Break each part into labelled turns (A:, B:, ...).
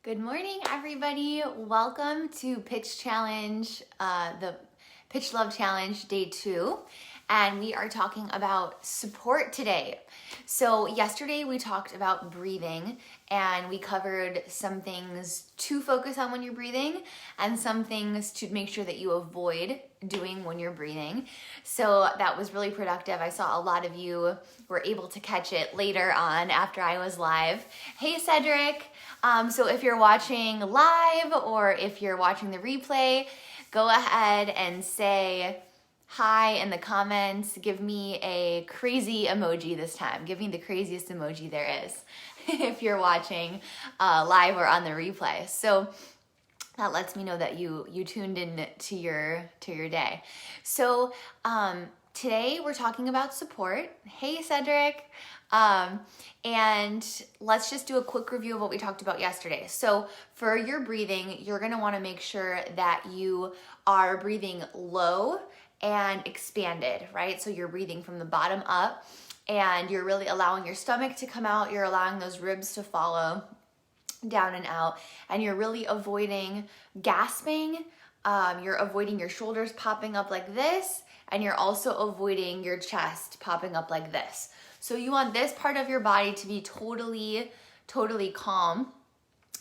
A: Good morning, everybody. Welcome to Pitch Challenge, the Pitch Love Challenge Day 2. And we are talking about support today. So yesterday we talked about breathing and we covered some things to focus on when you're breathing and some things to make sure that you avoid doing when you're breathing. So that was really productive. I saw a lot of you were able to catch it later on after I was live. Hey, Cedric. So if you're watching live or if you're watching the replay, go ahead and say hi in the comments. Give me a crazy emoji this time. Give me the craziest emoji there is if you're watching live or on the replay. So that lets me know that you tuned in to your day. So today we're talking about support. Hey, Cedric. And let's just do a quick review of what we talked about yesterday. So for your breathing, you're going to want to make sure that you are breathing low and expanded, right? So you're breathing from the bottom up and you're really allowing your stomach to come out. You're allowing those ribs to follow down and out, and you're really avoiding gasping. You're avoiding your shoulders popping up like this, and you're also avoiding your chest popping up like this. So you want this part of your body to be totally calm,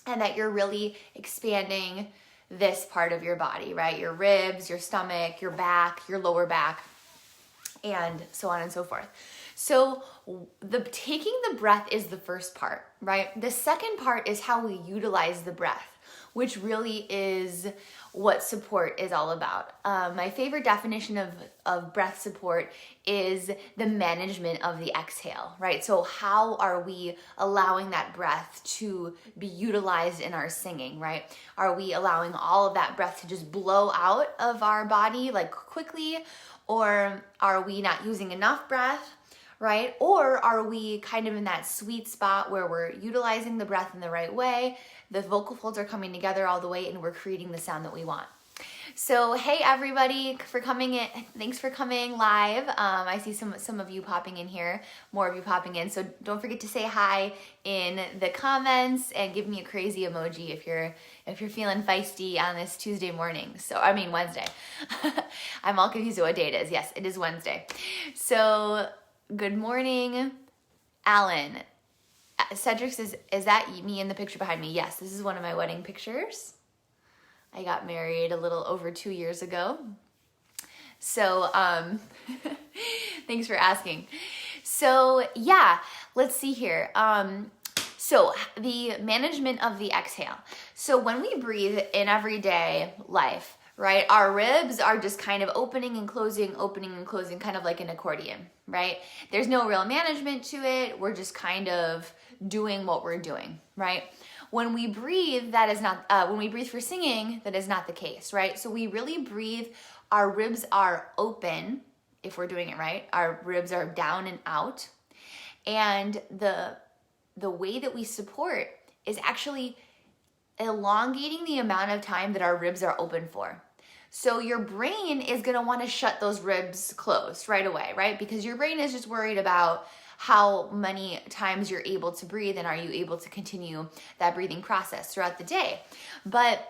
A: and that you're really expanding this part of your body, right? Your ribs, your stomach, your back, your lower back, and so on and so forth. So taking the breath is the first part, right? The second part is how we utilize the breath, which really is what support is all about. My favorite definition of breath support is the management of the exhale, right? So how are we allowing that breath to be utilized in our singing, right? Are we allowing all of that breath to just blow out of our body like quickly, or are we not using enough breath? Right? Or are we kind of in that sweet spot where we're utilizing the breath in the right way, the vocal folds are coming together all the way, and we're creating the sound that we want. So, hey everybody for coming in. Thanks for coming live. I see some of you popping in here, more of you popping in. So don't forget to say hi in the comments and give me a crazy emoji if you're feeling feisty on this Tuesday morning. Wednesday. I'm all confused what day it is. Yes, it is Wednesday. So good morning, Alan. Cedric says, is that me in the picture behind me? Yes, this is one of my wedding pictures. I got married a little over 2 years ago. So thanks for asking. So yeah, let's see here. So the management of the exhale. So when we breathe in everyday life, right, our ribs are just kind of opening and closing, kind of like an accordion, right? There's no real management to it. We're just kind of doing what we're doing, right? When we breathe, when we breathe for singing, that is not the case, right? So we really breathe, our ribs are open, if we're doing it right. Our ribs are down and out. And the way that we support is actually elongating the amount of time that our ribs are open for. So your brain is going to want to shut those ribs closed right away, right? Because your brain is just worried about how many times you're able to breathe and are you able to continue that breathing process throughout the day. But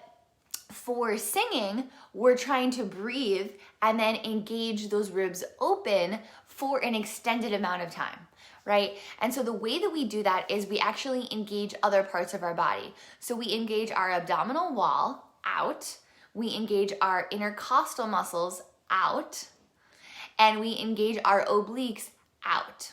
A: for singing, we're trying to breathe and then engage those ribs open for an extended amount of time, right? And so the way that we do that is we actually engage other parts of our body. So we engage our abdominal wall out, we engage our intercostal muscles out, and we engage our obliques out.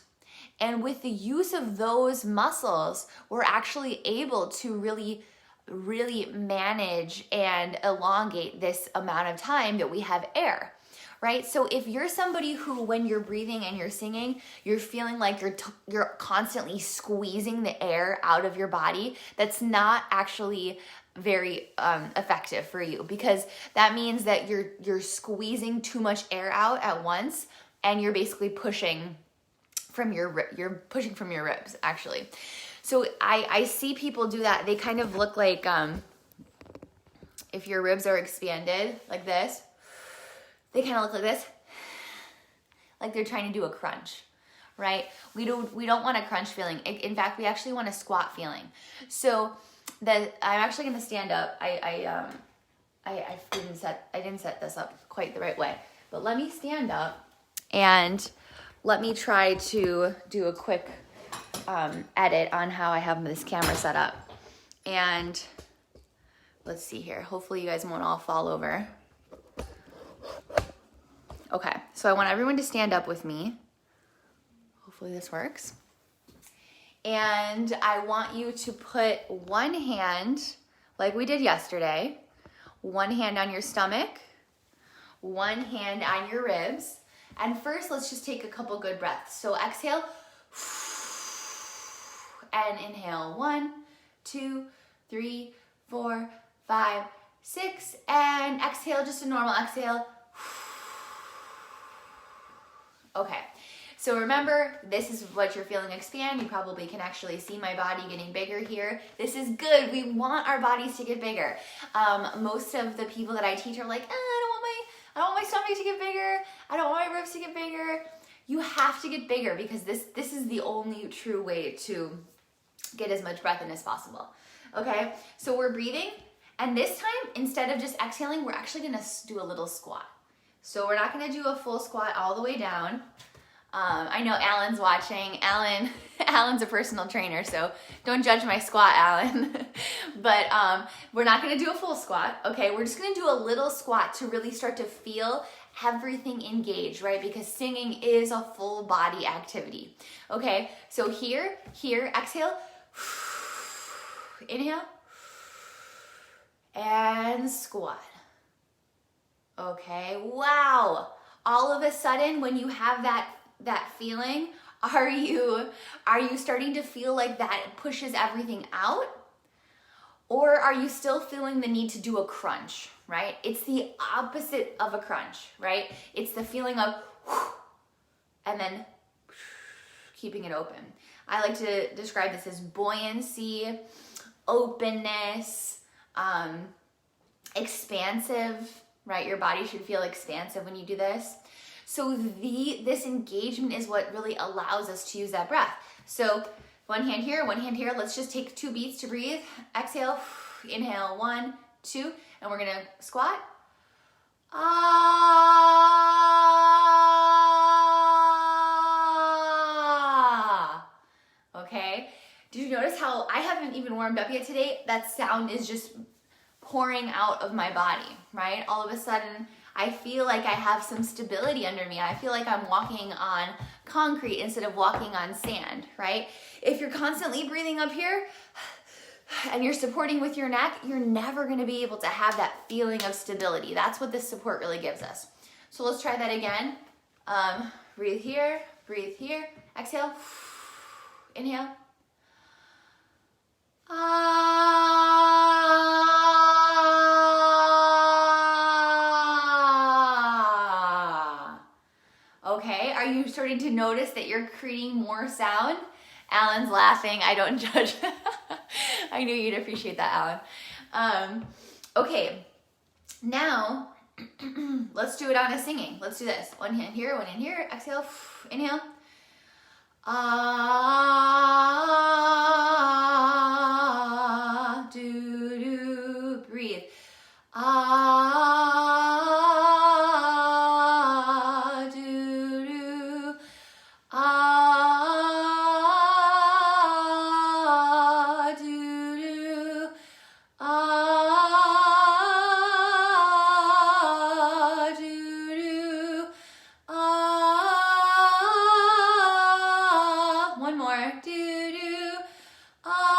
A: And with the use of those muscles, we're actually able to really manage and elongate this amount of time that we have air, right? So if you're somebody who, when you're breathing and you're singing, you're feeling like you're constantly squeezing the air out of your body, that's not actually very effective for you, because that means that you're squeezing too much air out at once, and you're basically pushing from your ribs, actually. So I see people do that. They kind of look like, if your ribs are expanded like this, they kind of look like this, like they're trying to do a crunch, right? We don't want a crunch feeling. In fact, we actually want a squat feeling. So I'm actually going to stand up. I didn't set this up quite the right way, but let me stand up and let me try to do a quick edit on how I have this camera set up. And let's see here. Hopefully you guys won't all fall over. Okay, so I want everyone to stand up with me. Hopefully this works. And I want you to put one hand, like we did yesterday, one hand on your stomach, one hand on your ribs. And first, let's just take a couple good breaths. So exhale, and inhale. 1, 2, 3, 4, 5, 6, and exhale, just a normal exhale. Okay, so remember, this is what you're feeling expand. You probably can actually see my body getting bigger here. This is good. We want our bodies to get bigger. Most of the people that I teach are like, I don't want my stomach to get bigger. I don't want my ribs to get bigger. You have to get bigger because this is the only true way to get as much breath in as possible. Okay, so we're breathing, and this time, instead of just exhaling, we're actually gonna do a little squat. So we're not gonna do a full squat all the way down. I know Alan's watching. Alan's a personal trainer, so don't judge my squat, Alan. But we're not gonna do a full squat, okay? We're just gonna do a little squat to really start to feel everything engage, right? Because singing is a full body activity, okay? So here, exhale, inhale, and squat. Okay, wow. All of a sudden, when you have that feeling, are you starting to feel like that pushes everything out? Or are you still feeling the need to do a crunch, right? It's the opposite of a crunch, right? It's the feeling of and then keeping it open. I like to describe this as buoyancy, openness, expansive, right? Your body should feel expansive when you do this. So this engagement is what really allows us to use that breath. So one hand here, one hand here. Let's just take 2 beats to breathe. Exhale, inhale, 1, 2, and we're gonna squat. Ah. Okay. Did you notice how I haven't even warmed up yet today? That sound is just pouring out of my body, right? All of a sudden, I feel like I have some stability under me. I feel like I'm walking on concrete instead of walking on sand, right? If you're constantly breathing up here and you're supporting with your neck, you're never gonna be able to have that feeling of stability. That's what this support really gives us. So let's try that again. Breathe here, exhale, inhale. Okay, are you starting to notice that you're creating more sound? Alan's laughing, I don't judge. I knew you'd appreciate that, Alan. Okay, now let's do it on a singing. Let's do this. One hand here, one hand here. Exhale, inhale. Ah, do, do, breathe. Ah, do, do. Ah, do, do. Ah, do, do. Ah, one more. Do, do. Ah.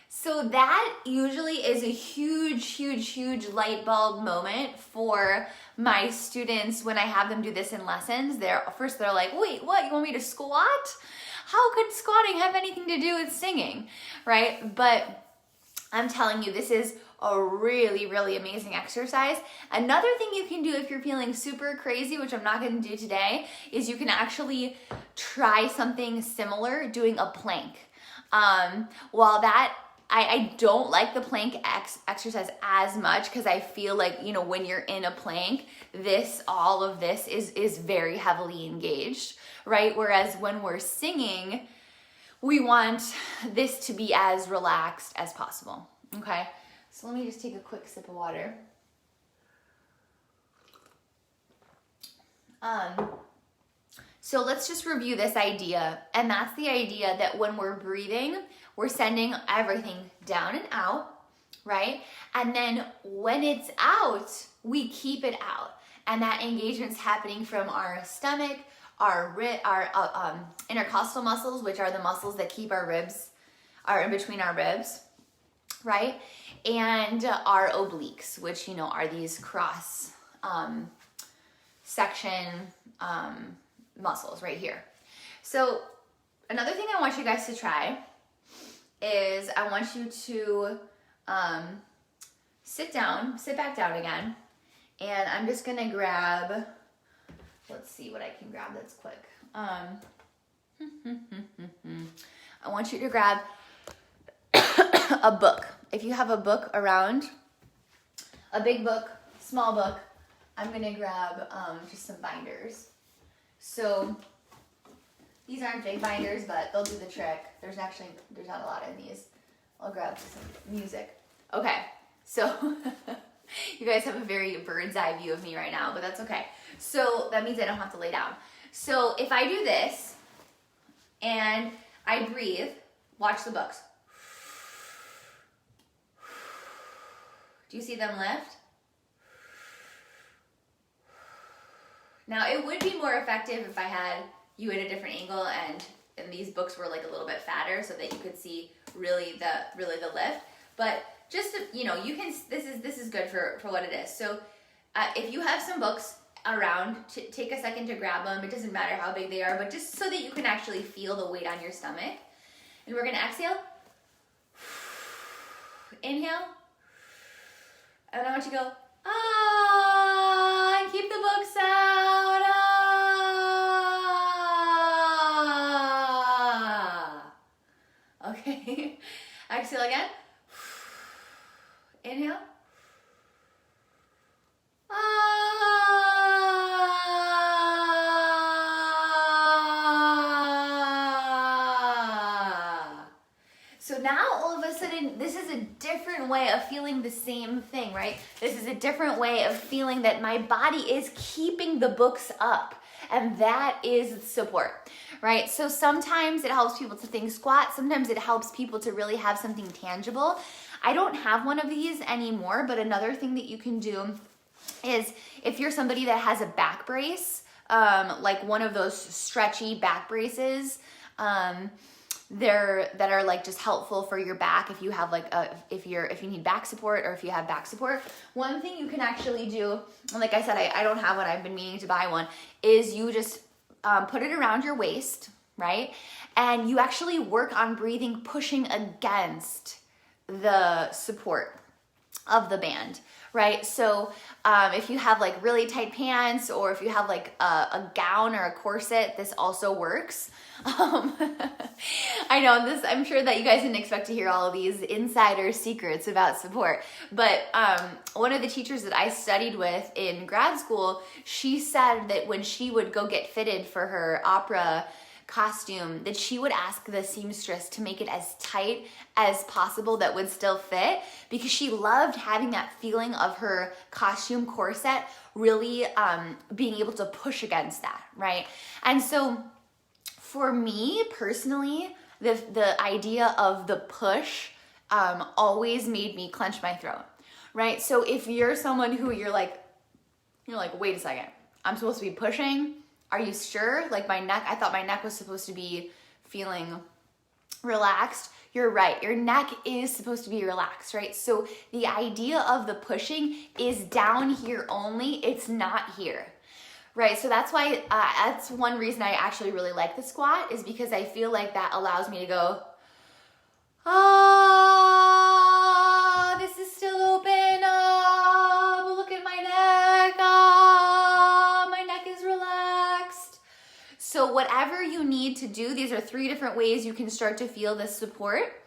A: So that usually is a huge light bulb moment for my students when I have them do this in lessons. They're like, wait, what? You want me to squat? How could squatting have anything to do with singing, right? But I'm telling you, this is a really amazing exercise. Another thing you can do if you're feeling super crazy, which I'm not going to do today, is you can actually try something similar, doing a plank. While that I don't like the plank exercise as much because I feel like, you know, when you're in a plank, all of this is very heavily engaged, right? Whereas when we're singing, we want this to be as relaxed as possible, okay? So let me just take a quick sip of water. So let's just review this idea, and that's the idea that when we're breathing, we're sending everything down and out, right? And then when it's out, we keep it out, and that engagement's happening from our stomach, our intercostal muscles, which are the muscles that keep our ribs, are in between our ribs, right? And our obliques, which, you know, are these cross section muscles right here. So another thing I want you guys to try is I want you to sit back down again, and I'm just gonna grab, let's see what I can grab that's quick. I want you to grab a book. If you have a book around, a big book, small book, I'm gonna grab just some binders. So these aren't big binders, but they'll do the trick. There's not a lot in these. I'll grab some music. Okay, so you guys have a very bird's eye view of me right now, but that's okay. So that means I don't have to lay down. So if I do this and I breathe, watch the books. Do you see them lift? Now, it would be more effective if I had you at a different angle and these books were like a little bit fatter so that you could see really the lift. But just to, you know, you can, this is good for what it is. So if you have some books around, take a second to grab them. It doesn't matter how big they are, but just so that you can actually feel the weight on your stomach. And we're gonna exhale, inhale, and I want you to go, and keep the books out, Okay, exhale again, inhale, So now all of a sudden, this is a different way of feeling the same thing, right? This is a different way of feeling that my body is keeping the books up, and that is support, right? So sometimes it helps people to think squat. Sometimes it helps people to really have something tangible. I don't have one of these anymore, but another thing that you can do is if you're somebody that has a back brace, like one of those stretchy back braces, that are like just helpful for your back if you have like if you need back support or if you have back support. One thing you can actually do, and like I said, I don't have one, I've been meaning to buy one, is you just put it around your waist, right? And you actually work on breathing, pushing against the support of the band, right? So if you have like really tight pants, or if you have like a gown or a corset, this also works. I know this, I'm sure that you guys didn't expect to hear all of these insider secrets about support, but one of the teachers that I studied with in grad school, she said that when she would go get fitted for her opera costume, that she would ask the seamstress to make it as tight as possible that would still fit, because she loved having that feeling of her costume corset really being able to push against that, right? And so for me personally, the idea of the push always made me clench my throat, right? So if you're someone who you're like, wait a second, I'm supposed to be pushing? Are you sure? Like my neck, I thought my neck was supposed to be feeling relaxed. You're right, your neck is supposed to be relaxed, right? So the idea of the pushing is down here only, it's not here, right? So that's why, that's one reason I actually really like the squat, is because I feel like that allows me to go, this is still open, look at my neck, my neck is relaxed. So whatever you need to do, these are 3 different ways you can start to feel this support.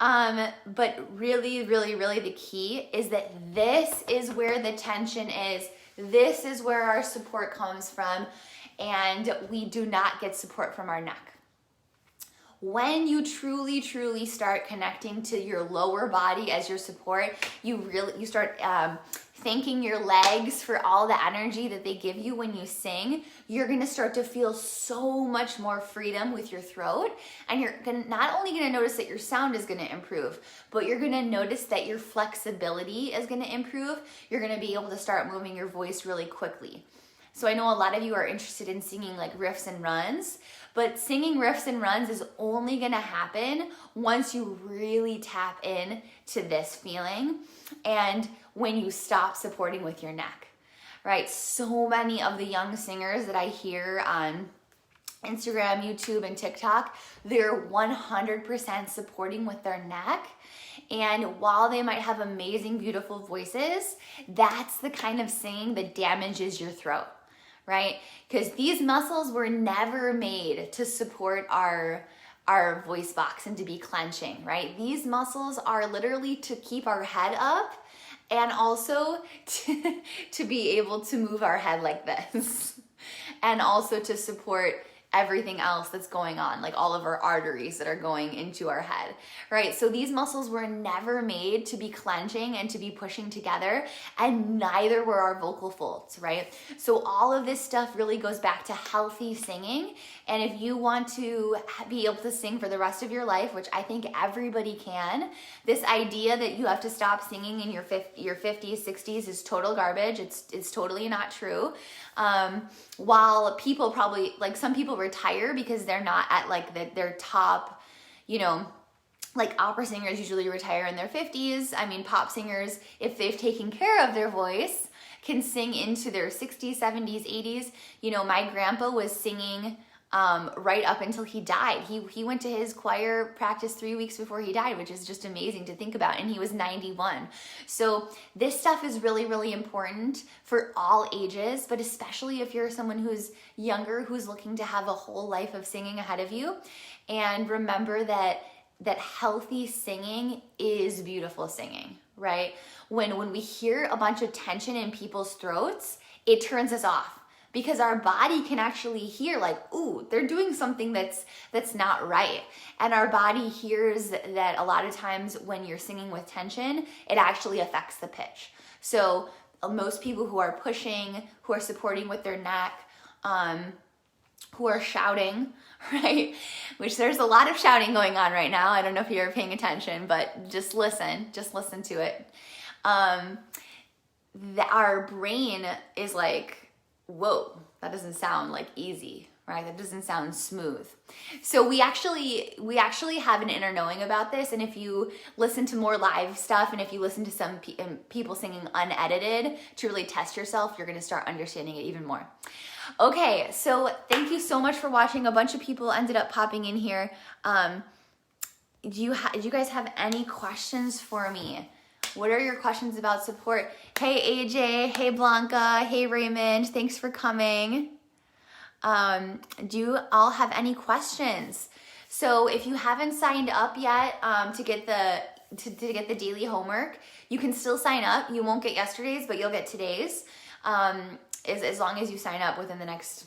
A: But really, really, really the key is that this is where the tension is. This is where our support comes from, and we do not get support from our neck. When you truly, truly start connecting to your lower body as your support, you start thanking your legs for all the energy that they give you when you sing. You're gonna start to feel so much more freedom with your throat, and you're not only gonna notice that your sound is gonna improve, but you're gonna notice that your flexibility is gonna improve. You're gonna be able to start moving your voice really quickly. So I know a lot of you are interested in singing like riffs and runs, but singing riffs and runs is only gonna happen once you really tap in to this feeling and when you stop supporting with your neck, right? So many of the young singers that I hear on Instagram, YouTube, and TikTok, they're 100% supporting with their neck. And while they might have amazing, beautiful voices, that's the kind of singing that damages your throat, right? Because these muscles were never made to support our voice box and to be clenching, right? These muscles are literally to keep our head up and also to be able to move our head like this and also to support everything else that's going on, like all of our arteries that are going into our head, right? So these muscles were never made to be clenching and to be pushing together, and neither were our vocal folds, right? So all of this stuff really goes back to healthy singing. And if you want to be able to sing for the rest of your life, which I think everybody can, this idea that you have to stop singing in your 50s, 60s is total garbage. It's totally not true. While people probably, like some people retire because they're not at like their top, like opera singers usually retire in their 50s. I mean, pop singers, if they've taken care of their voice, can sing into their 60s, 70s, 80s. My grandpa was singing right up until he died. He went to his choir practice 3 weeks before he died, which is just amazing to think about. And he was 91. So this stuff is really, really important for all ages, but especially if you're someone who's younger, who's looking to have a whole life of singing ahead of you. And remember that healthy singing is beautiful singing, right? When we hear a bunch of tension in people's throats, it turns us off. Because our body can actually hear like, ooh, they're doing something that's not right. And our body hears that a lot of times when you're singing with tension, it actually affects the pitch. So most people who are pushing, who are supporting with their neck, who are shouting, right? Which there's a lot of shouting going on right now. I don't know if you're paying attention, but just listen to it. Our brain is like, whoa, that doesn't sound like easy, right? That doesn't sound smooth. So we actually have an inner knowing about this. And if you listen to more live stuff, and if you listen to some people singing unedited to really test yourself, you're gonna start understanding it even more. Okay, so thank you so much for watching. A bunch of people ended up popping in here. Do you guys have any questions for me? What are your questions about support? Hey AJ, hey Blanca, hey Raymond, thanks for coming. Do you all have any questions? So if you haven't signed up yet to get the daily homework, you can still sign up. You won't get yesterday's, but you'll get today's. As long as you sign up within the next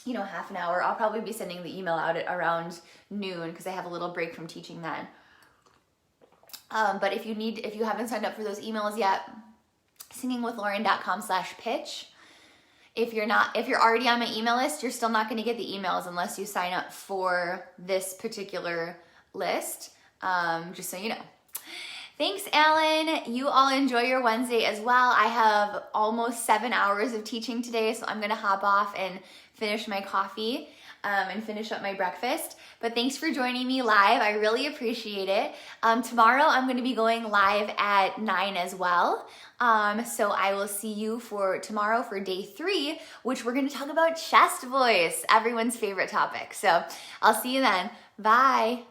A: half an hour. I'll probably be sending the email out at around noon because I have a little break from teaching then. But if you haven't signed up for those emails yet, singingwithlauren.com/pitch. If you're already on my email list, you're still not going to get the emails unless you sign up for this particular list. Just so you know. Thanks, Alan. You all enjoy your Wednesday as well. I have almost 7 hours of teaching today, so I'm going to hop off and finish my coffee and finish up my breakfast. But thanks for joining me live. I really appreciate it. Tomorrow I'm going to be going live at 9 as well. So I will see you for tomorrow for day 3, which we're going to talk about chest voice, everyone's favorite topic. So I'll see you then. Bye.